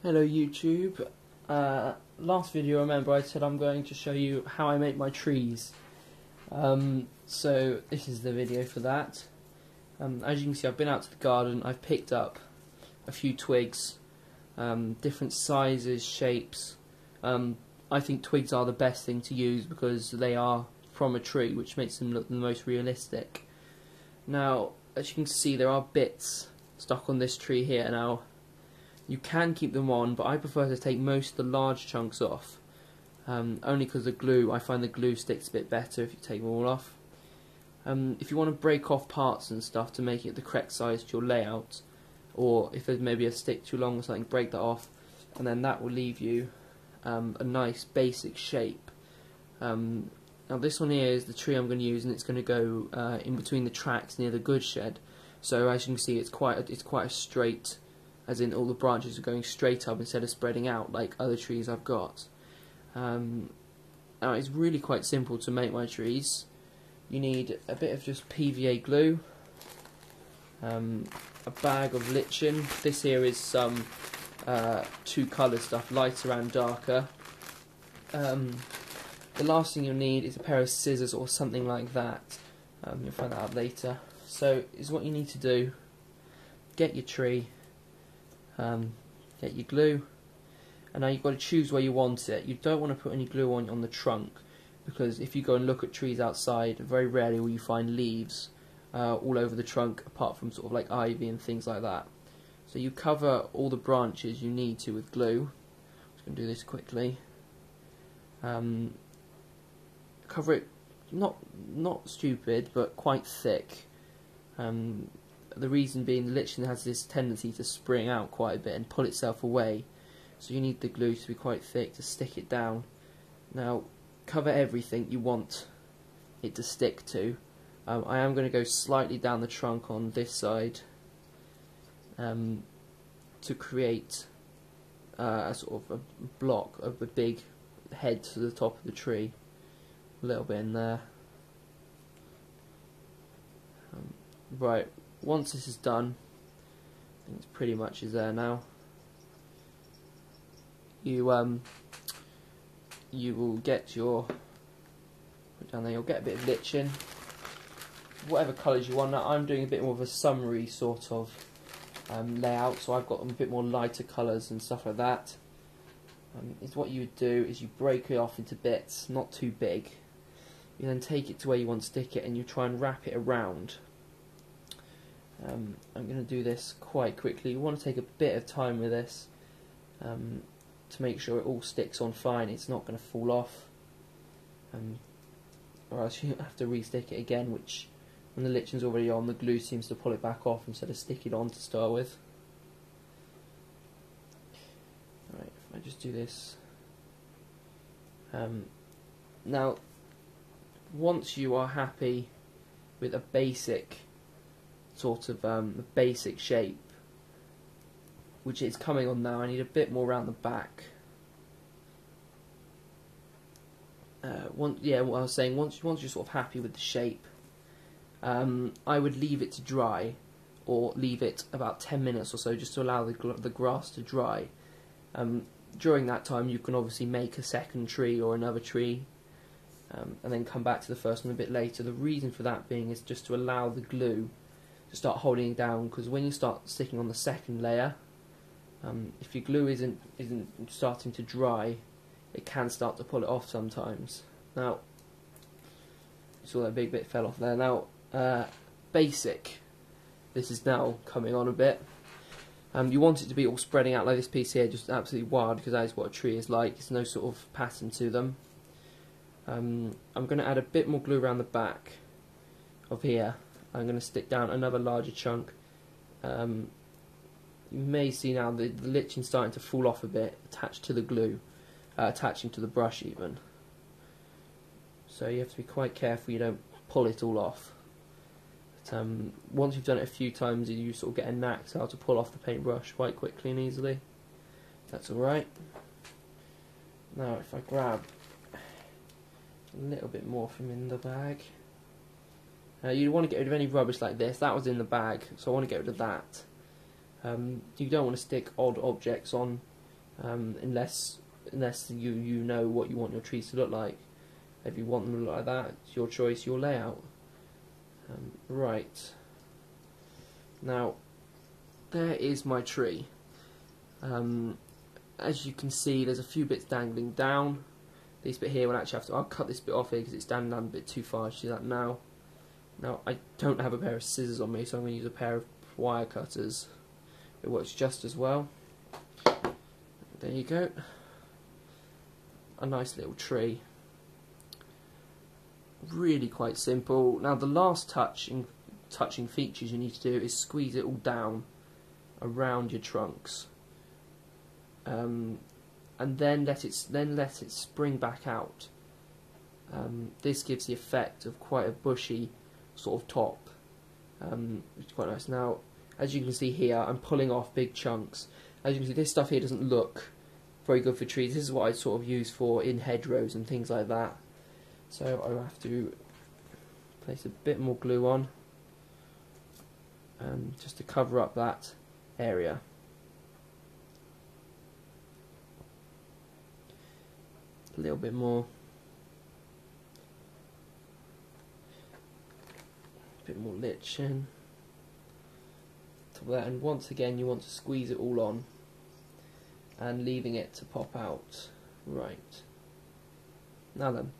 Hello YouTube. Last video, remember I said I'm going to show you how I make my trees. So this is the video for that. As you can see, I've been out to the garden. I've picked up a few twigs, different sizes, shapes. I think twigs are the best thing to use because they are from a tree, which makes them look the most realistic. Now, as you can see, there are bits stuck on this tree here. Now, you can keep them on, but I prefer to take most of the large chunks off, only because the glue, I find the glue sticks a bit better if you take them all off. If you want to break off parts and stuff to make it the correct size to your layout, or if there's maybe a stick too long or something, break that off, and then that will leave you a nice basic shape. Now this one here is the tree I'm going to use, and it's going to go in between the tracks near the goods shed. So as you can see, it's quite a straight, as in all the branches are going straight up instead of spreading out like other trees I've got. Now it's really quite simple to make my trees. You need a bit of just PVA glue, a bag of lichen. This here is some two colour stuff, lighter and darker. The last thing you'll need is a pair of scissors or something like that. You'll find that out later. So is what you need to do: get your tree, get your glue, and now you've got to choose where you want it. You don't want to put any glue on the trunk, because if you go and look at trees outside, very rarely will you find leaves all over the trunk, apart from sort of like ivy and things like that. So you cover all the branches you need to with glue. I'm just going to do this quickly. Cover it not stupid, but quite thick. The reason being, the lichen has this tendency to spring out quite a bit and pull itself away, so you need the glue to be quite thick to stick it down. Now, cover everything you want it to stick to. I am going to go slightly down the trunk on this side to create a sort of a block of a big head to the top of the tree. A little bit in there. Right, once this is done, I think it's pretty much is there now. You will get your, put down there, you'll get a bit of lichen, whatever colours you want. Now I'm doing a bit more of a summery sort of layout, so I've got a bit more lighter colours and stuff like that. Is what you would do is you break it off into bits, not too big. You then take it to where you want to stick it, and you try and wrap it around. I'm going to do this quite quickly. You want to take a bit of time with this to make sure it all sticks on fine. It's not going to fall off, or else you have to re-stick it again, which when the lichen's already on, the glue seems to pull it back off instead of stick it on to start with. Alright, if I just do this. Now, once you are happy with a basic sort of basic shape, which is coming on now, I need a bit more around the back. What I was saying, once you're sort of happy with the shape, I would leave it to dry, or leave it about 10 minutes or so, just to allow the grass to dry. During that time, you can obviously make a second tree or another tree, and then come back to the first one a bit later. The reason for that being is just to allow the glue to start holding it down, because when you start sticking on the second layer, if your glue isn't starting to dry, it can start to pull it off sometimes. Now, you saw that big bit fell off there. Now, basic. This is now coming on a bit. You want it to be all spreading out like this piece here, just absolutely wild, because that is what a tree is like. There's no sort of pattern to them. I'm going to add a bit more glue around the back of here. I'm going to stick down another larger chunk. You may see now the lichen starting to fall off a bit, attached to the glue, attaching to the brush even. So you have to be quite careful you don't pull it all off. But, once you've done it a few times, you sort of get a knack to how to pull off the paintbrush quite quickly and easily. That's alright. Now if I grab a little bit more from in the bag. You want to get rid of any rubbish like this. That was in the bag, so I want to get rid of that. You don't want to stick odd objects on. unless you know what you want your trees to look like. If you want them to look like that, it's your choice, your layout. Right, now there is my tree. As you can see, there's a few bits dangling down. This bit here will actually I'll cut this bit off here because it's dangling down a bit too far. See that now? Now I don't have a pair of scissors on me, so I'm going to use a pair of wire cutters. It works just as well. There you go. A nice little tree. Really quite simple. Now the last touching features you need to do is squeeze it all down around your trunks, and then let it spring back out. This gives the effect of quite a bushy sort of top, which is quite nice. Now, as you can see here, I'm pulling off big chunks. As you can see, this stuff here doesn't look very good for trees. This is what I sort of use for in hedgerows and things like that. So I have to place a bit more glue on, just to cover up that area. A little bit more. A bit more lichen. And once again you want to squeeze it all on and leaving it to pop out. Right. Now then,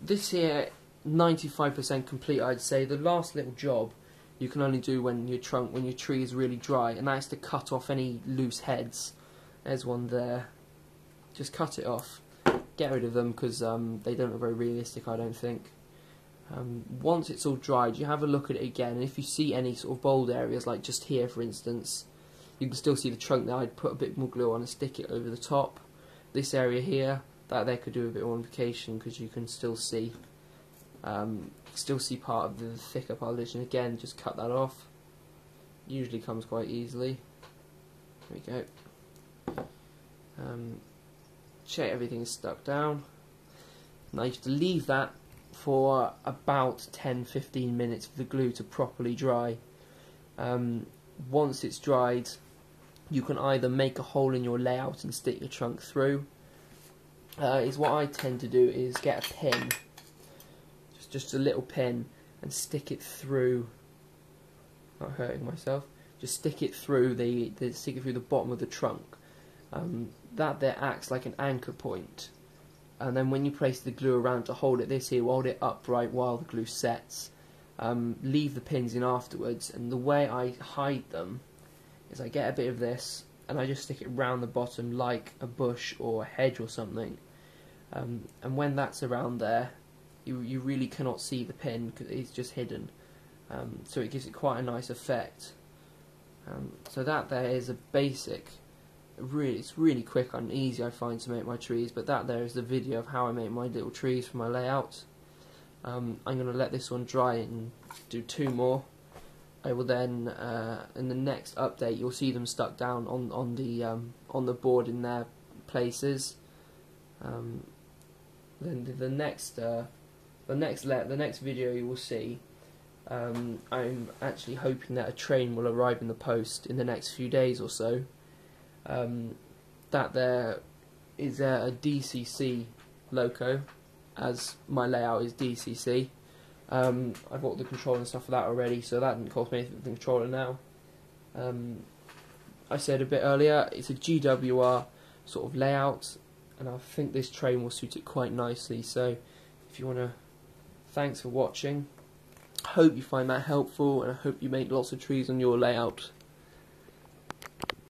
this here 95% complete, I'd say. The last little job you can only do when your tree is really dry, and that's to cut off any loose heads. There's one there. Just cut it off. Get rid of them because they don't look very realistic, I don't think. Once it's all dried, you have a look at it again, and if you see any sort of bold areas, like just here for instance, you can still see the trunk there. I'd put a bit more glue on and stick it over the top. This area here, that there could do a bit of modification because you can still see part of the thicker part of the lichen. Again, just cut that off. Usually comes quite easily. There we go. Check everything is stuck down. Now you have to leave that for about 10-15 minutes for the glue to properly dry. Once it's dried, you can either make a hole in your layout and stick your trunk through. Is what I tend to do is get a pin, just a little pin, and stick it through. Not hurting myself. Just stick it through the bottom of the trunk. That there acts like an anchor point. And then when you place the glue around to hold it, this here will hold it upright while the glue sets. Leave the pins in afterwards, and the way I hide them is I get a bit of this and I just stick it round the bottom like a bush or a hedge or something. And when that's around there, you really cannot see the pin because it's just hidden. So it gives it quite a nice effect. So that there is a basic. It's really quick and easy, I find, to make my trees, but that there is the video of how I make my little trees for my layout. I'm going to let this one dry and do 2 more. I will then, in the next update, you'll see them stuck down on the board in their places. Then the next video you will see, I'm actually hoping that a train will arrive in the post in the next few days or so. That there is a DCC loco, as my layout is DCC. I bought the controller and stuff for that already, so that didn't cost me anything for the controller now. I said a bit earlier, it's a GWR sort of layout, and I think this train will suit it quite nicely. So if you want to, thanks for watching. I hope you find that helpful, and I hope you make lots of trees on your layout.